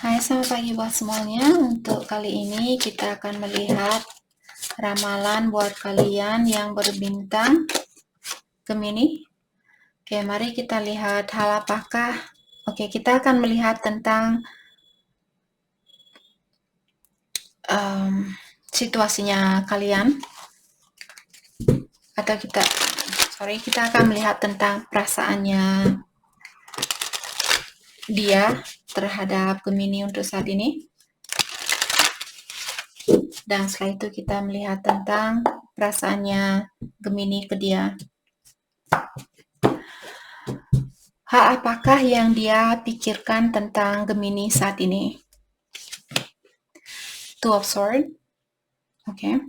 Hai, selamat pagi buat semuanya. Untuk kali ini kita akan melihat ramalan buat kalian yang berbintang Gemini. Oke, mari kita lihat hal apakah. Oke, kita akan melihat tentang situasinya kalian. Atau kita akan melihat tentang perasaannya dia terhadap Gemini untuk saat ini. Dan setelah itu kita melihat tentang perasaannya Gemini ke dia. Hal apakah yang dia pikirkan tentang Gemini saat ini? Two of Swords. Oke.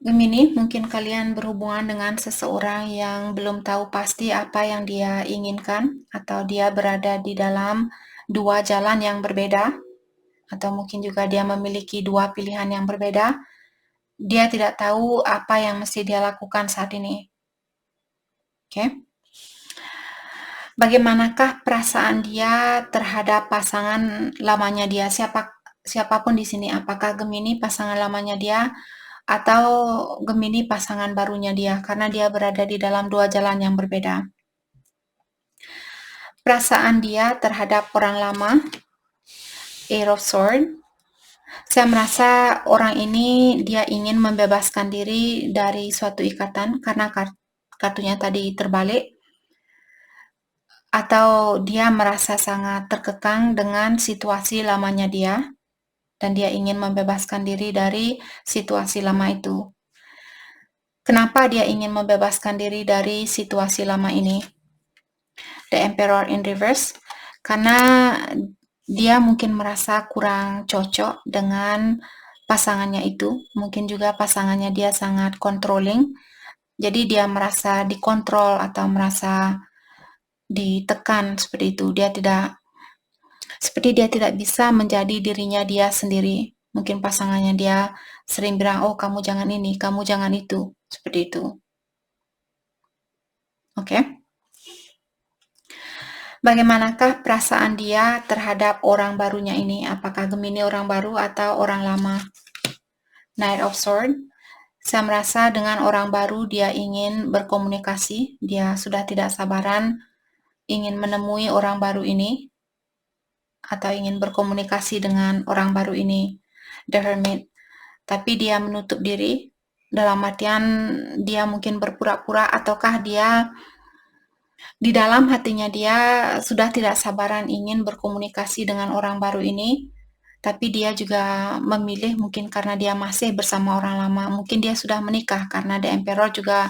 Gemini, mungkin kalian berhubungan dengan seseorang yang belum tahu pasti apa yang dia inginkan, atau dia berada di dalam dua jalan yang berbeda, atau mungkin juga dia memiliki dua pilihan yang berbeda. Dia tidak tahu apa yang mesti dia lakukan saat ini. Oke. Bagaimanakah perasaan dia terhadap pasangan lamanya dia? Siapapun di sini, apakah Gemini pasangan lamanya dia atau Gemini pasangan barunya dia, karena dia berada di dalam dua jalan yang berbeda. Perasaan dia terhadap orang lama, Eight of Swords. Saya merasa orang ini dia ingin membebaskan diri dari suatu ikatan karena kartunya tadi terbalik, atau dia merasa sangat terkekang dengan situasi lamanya dia dan dia ingin membebaskan diri dari situasi lama itu. Kenapa dia ingin membebaskan diri dari situasi lama ini? The Emperor in Reverse, karena dia mungkin merasa kurang cocok dengan pasangannya itu. Mungkin juga pasangannya dia sangat controlling, jadi dia merasa dikontrol atau merasa ditekan seperti itu. Dia tidak bisa menjadi dirinya dia sendiri. Mungkin pasangannya dia sering bilang, oh kamu jangan ini, kamu jangan itu, seperti itu. Oke. Bagaimanakah perasaan dia terhadap orang barunya ini? Apakah Gemini orang baru atau orang lama? Knight of Swords. Saya merasa dengan orang baru dia ingin berkomunikasi. Dia sudah tidak sabaran ingin menemui orang baru ini atau ingin berkomunikasi dengan orang baru ini. The Hermit. Tapi dia menutup diri. Dalam artian dia mungkin berpura-pura, ataukah dia di dalam hatinya dia sudah tidak sabaran ingin berkomunikasi dengan orang baru ini, tapi dia juga memilih mungkin karena dia masih bersama orang lama. Mungkin dia sudah menikah karena The Emperor juga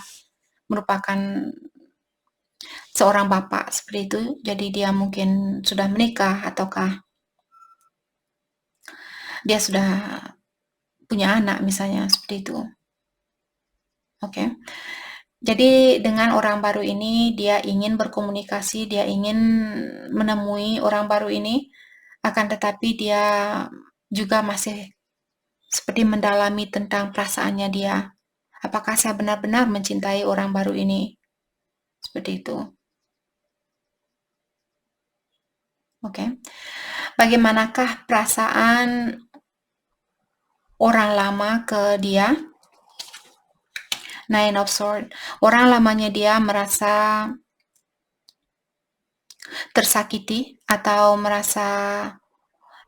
merupakan seorang bapak seperti itu. Jadi dia mungkin sudah menikah ataukah dia sudah punya anak misalnya seperti itu. Oke. Jadi dengan orang baru ini dia ingin berkomunikasi, dia ingin menemui orang baru ini, akan tetapi dia juga masih seperti mendalami tentang perasaannya dia. Apakah saya benar-benar mencintai orang baru ini? Seperti itu. Oke. Bagaimanakah perasaan orang lama ke dia? Nine of Swords. Orang lamanya dia merasa tersakiti atau merasa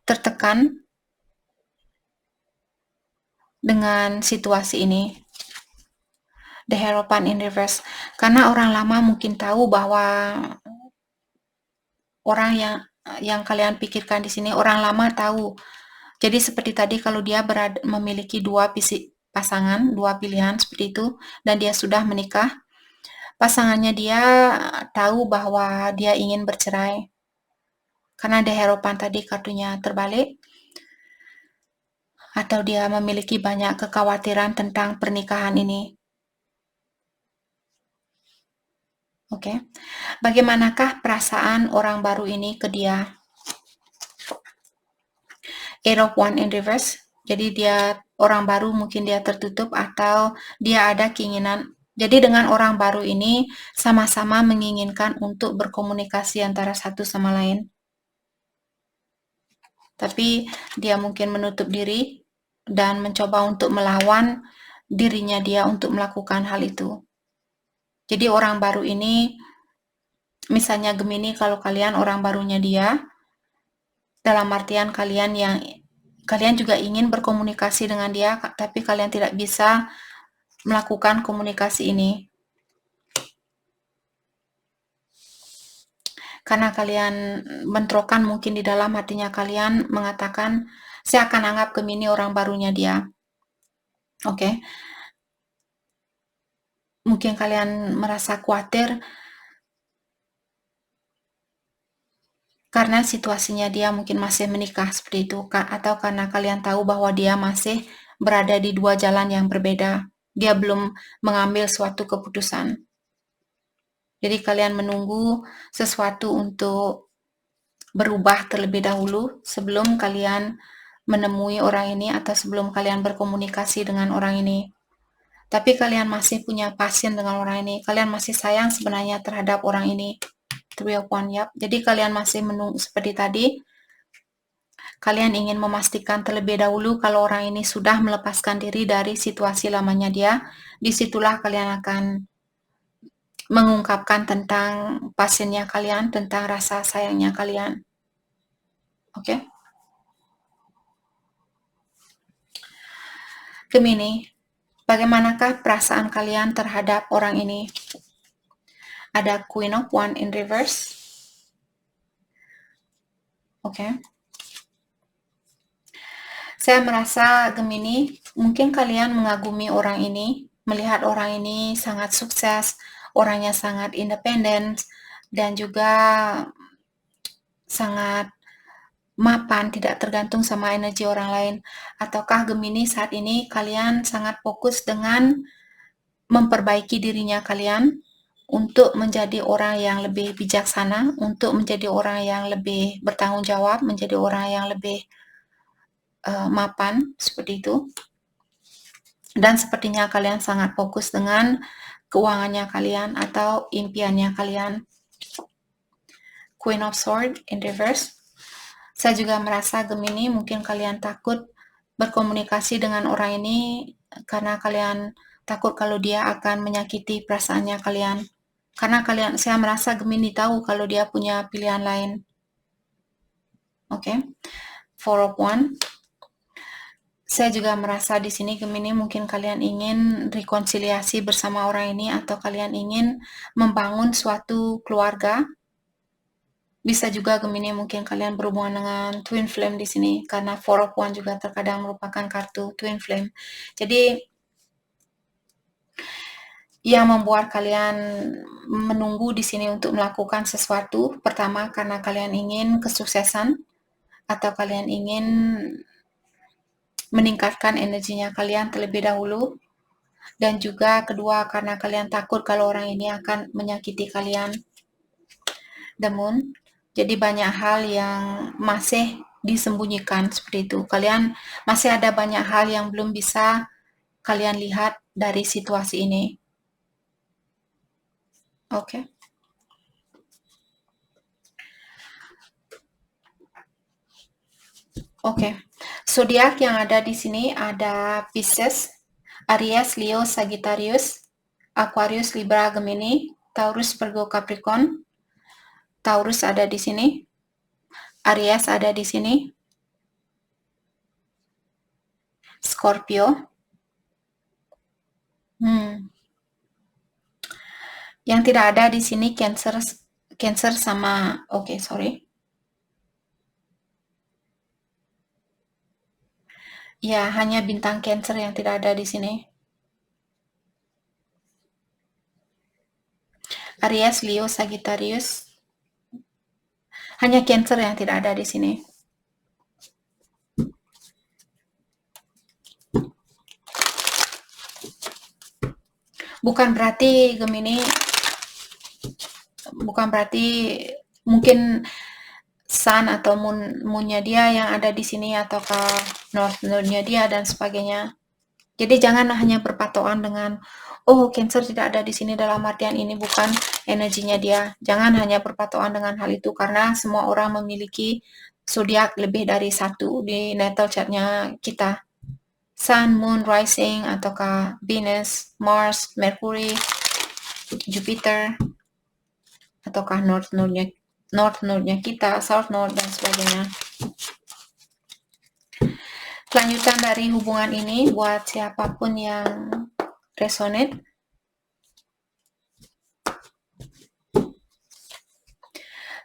tertekan dengan situasi ini. The Hierophant in Reverse. Karena orang lama mungkin tahu bahwa orang yang kalian pikirkan di sini, orang lama tahu. Jadi seperti tadi kalau dia memiliki dua pasangan, dua pilihan seperti itu, dan dia sudah menikah, pasangannya dia tahu bahwa dia ingin bercerai. Karena The Hierophant tadi kartunya terbalik, atau dia memiliki banyak kekhawatiran tentang pernikahan ini. Oke. Bagaimanakah perasaan orang baru ini ke dia? Eight of Wands in Reverse. Jadi dia orang baru mungkin dia tertutup atau dia ada keinginan. Jadi dengan orang baru ini sama-sama menginginkan untuk berkomunikasi antara satu sama lain. tapi dia mungkin menutup diri dan mencoba untuk melawan dirinya dia untuk melakukan hal itu. Jadi orang baru ini, misalnya Gemini, kalau kalian orang barunya dia, dalam artian kalian juga ingin berkomunikasi dengan dia, tapi kalian tidak bisa melakukan komunikasi ini. Karena kalian bentrokan mungkin di dalam hatinya kalian mengatakan, saya akan anggap Gemini orang barunya dia. Oke. Mungkin kalian merasa khawatir karena situasinya dia mungkin masih menikah seperti itu, atau karena kalian tahu bahwa dia masih berada di dua jalan yang berbeda. Dia belum mengambil suatu keputusan. Jadi kalian menunggu sesuatu untuk berubah terlebih dahulu sebelum kalian menemui orang ini atau sebelum kalian berkomunikasi dengan orang ini. Tapi kalian masih punya passion dengan orang ini. Kalian masih sayang sebenarnya terhadap orang ini. Three of Wands, yap. Jadi kalian masih menunggu seperti tadi. Kalian ingin memastikan terlebih dahulu kalau orang ini sudah melepaskan diri dari situasi lamanya dia. Disitulah kalian akan mengungkapkan tentang pasiennya kalian, tentang rasa sayangnya kalian. Oke? Gemini, bagaimanakah perasaan kalian terhadap orang ini? Ada Queen of Wands in reverse. Oke. Saya merasa Gemini, mungkin kalian mengagumi orang ini, melihat orang ini sangat sukses, orangnya sangat independen, dan juga sangat mapan, tidak tergantung sama energi orang lain. Ataukah Gemini saat ini kalian sangat fokus dengan memperbaiki dirinya kalian untuk menjadi orang yang lebih bijaksana, untuk menjadi orang yang lebih bertanggung jawab, menjadi orang yang lebih mapan, seperti itu. Dan sepertinya kalian sangat fokus dengan keuangannya kalian atau impiannya kalian. Queen of Swords in reverse. Saya juga merasa Gemini mungkin kalian takut berkomunikasi dengan orang ini karena kalian takut kalau dia akan menyakiti perasaannya kalian. Karena saya merasa Gemini tahu kalau dia punya pilihan lain. Oke. Four of Wands. Saya juga merasa di sini Gemini mungkin kalian ingin rekonsiliasi bersama orang ini atau kalian ingin membangun suatu keluarga. Bisa juga Gemini mungkin kalian berhubungan dengan Twin Flame di sini karena Four of Wands juga terkadang merupakan kartu Twin Flame. Jadi yang membuat kalian menunggu di sini untuk melakukan sesuatu, pertama karena kalian ingin kesuksesan atau kalian ingin meningkatkan energinya kalian terlebih dahulu, dan juga kedua karena kalian takut kalau orang ini akan menyakiti kalian. The Moon. Jadi banyak hal yang masih disembunyikan seperti itu. Kalian masih ada banyak hal yang belum bisa kalian lihat dari situasi ini. Oke. Oke. Zodiak yang ada di sini ada Pisces, Aries, Leo, Sagittarius, Aquarius, Libra, Gemini, Taurus, Virgo, Capricorn. Taurus ada di sini. Aries ada di sini. Scorpio. Yang tidak ada di sini Cancer sama sorry. Ya, hanya bintang Cancer yang tidak ada di sini. Aries, Leo, Sagittarius. Hanya Cancer yang tidak ada di sini. Bukan berarti Gemini, mungkin Sun atau moonnya dia yang ada di sini ataukah North Node-nya dia dan sebagainya. Jadi jangan hanya berpatokan dengan Cancer tidak ada di sini dalam artian ini bukan energinya dia. Jangan hanya berpatokan dengan hal itu karena semua orang memiliki zodiak lebih dari satu di natal chartnya kita. Sun, Moon, Rising, ataukah Venus, Mars, Mercury, Jupiter, ataukah North Node-nya kita, South Node, dan sebagainya. Kelanjutan dari hubungan ini buat siapapun yang resonate.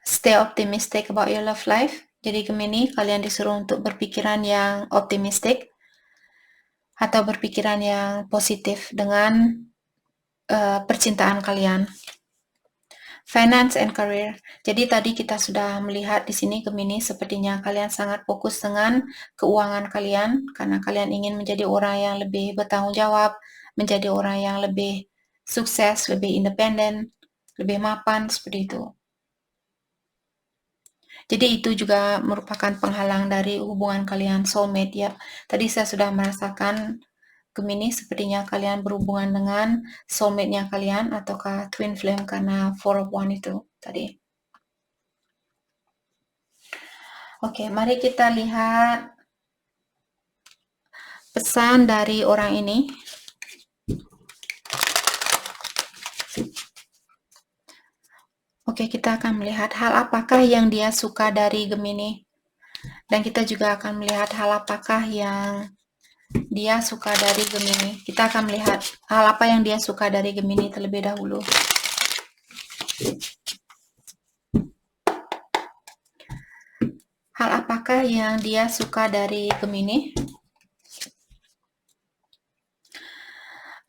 Stay optimistic about your love life. Jadi Gemini, kalian disuruh untuk berpikiran yang optimistik atau berpikiran yang positif dengan percintaan kalian. Finance and career. Jadi tadi kita sudah melihat di sini Gemini, sepertinya kalian sangat fokus dengan keuangan kalian karena kalian ingin menjadi orang yang lebih bertanggung jawab, menjadi orang yang lebih sukses, lebih independen, lebih mapan, seperti itu. Jadi itu juga merupakan penghalang dari hubungan kalian soulmate ya. Tadi saya sudah merasakan Gemini, sepertinya kalian berhubungan dengan soulmate-nya kalian ataukah twin flame karena 4 of Wands itu tadi. Oke, mari kita lihat pesan dari orang ini. Oke, kita akan melihat hal apakah yang dia suka dari Gemini. Dan kita juga akan melihat hal apakah yang dia suka dari Gemini. Kita akan melihat hal apa yang dia suka dari Gemini terlebih dahulu. Hal apakah yang dia suka dari Gemini?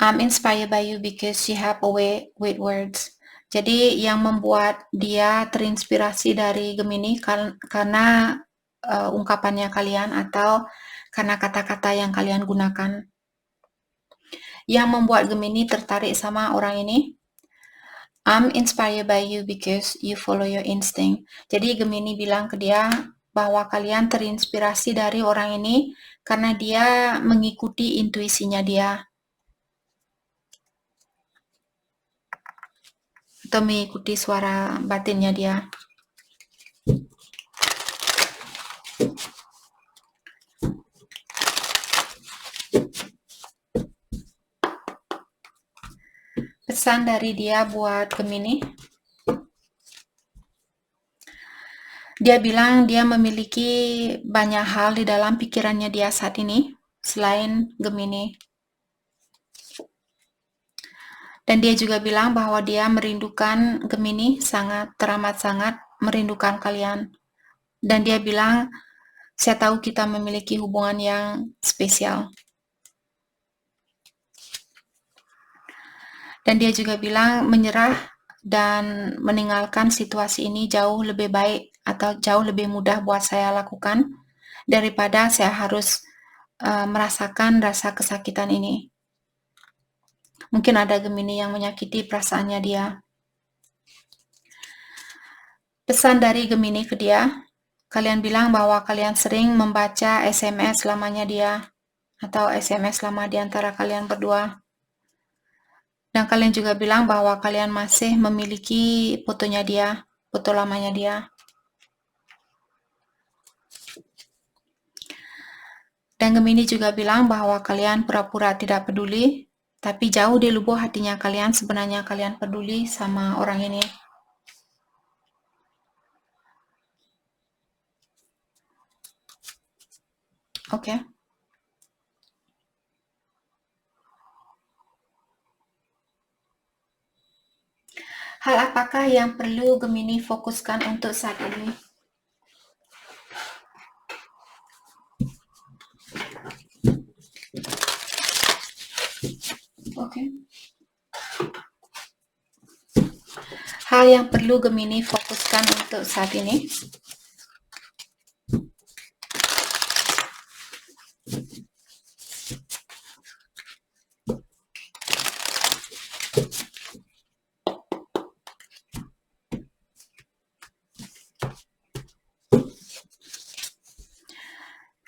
I'm inspired by you because you have a way with words. Jadi yang membuat dia terinspirasi dari Gemini karena ungkapannya kalian atau karena kata-kata yang kalian gunakan. Yang membuat Gemini tertarik sama orang ini, I'm inspired by you because you follow your instinct. Jadi Gemini bilang ke dia bahwa kalian terinspirasi dari orang ini karena dia mengikuti intuisinya dia. Atau mengikuti suara batinnya dia. Pesan dari dia buat Gemini. Dia bilang dia memiliki banyak hal di dalam pikirannya dia saat ini selain Gemini. Dan dia juga bilang bahwa dia merindukan Gemini, sangat teramat sangat merindukan kalian. Dan dia bilang, saya tahu kita memiliki hubungan yang spesial. Dan dia juga bilang menyerah dan meninggalkan situasi ini jauh lebih baik atau jauh lebih mudah buat saya lakukan daripada saya harus merasakan rasa kesakitan ini. Mungkin ada Gemini yang menyakiti perasaannya dia. Pesan dari Gemini ke dia, kalian bilang bahwa kalian sering membaca SMS lamanya dia atau SMS lama di antara kalian berdua. Dan kalian juga bilang bahwa kalian masih memiliki fotonya dia, foto lamanya dia. Dan Gemini juga bilang bahwa kalian pura-pura tidak peduli, tapi jauh di lubuk hatinya kalian sebenarnya kalian peduli sama orang ini. Oke. Hal apakah yang perlu Gemini fokuskan untuk saat ini? Oke. Hal yang perlu Gemini fokuskan untuk saat ini.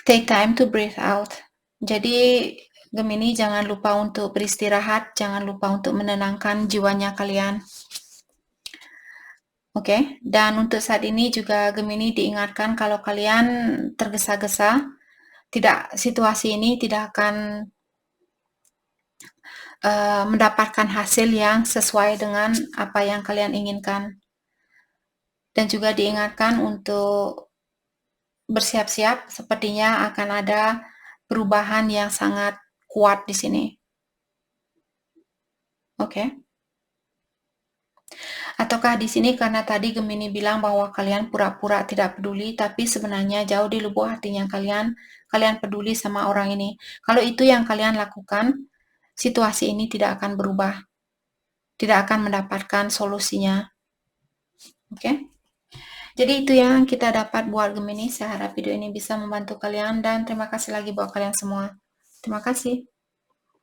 Take time to breathe out. Jadi Gemini jangan lupa untuk beristirahat, jangan lupa untuk menenangkan jiwanya kalian. Oke, dan untuk saat ini juga Gemini diingatkan kalau kalian tergesa-gesa, situasi ini tidak akan mendapatkan hasil yang sesuai dengan apa yang kalian inginkan. Dan juga diingatkan untuk bersiap-siap, sepertinya akan ada perubahan yang sangat kuat di sini. Oke. Ataukah di sini karena tadi Gemini bilang bahwa kalian pura-pura tidak peduli, tapi sebenarnya jauh di lubuk hatinya kalian peduli sama orang ini. Kalau itu yang kalian lakukan, situasi ini tidak akan berubah, tidak akan mendapatkan solusinya. Oke? Jadi itu yang kita dapat buat Gemini. Saya harap video ini bisa membantu kalian dan terima kasih lagi buat kalian semua. Terima kasih.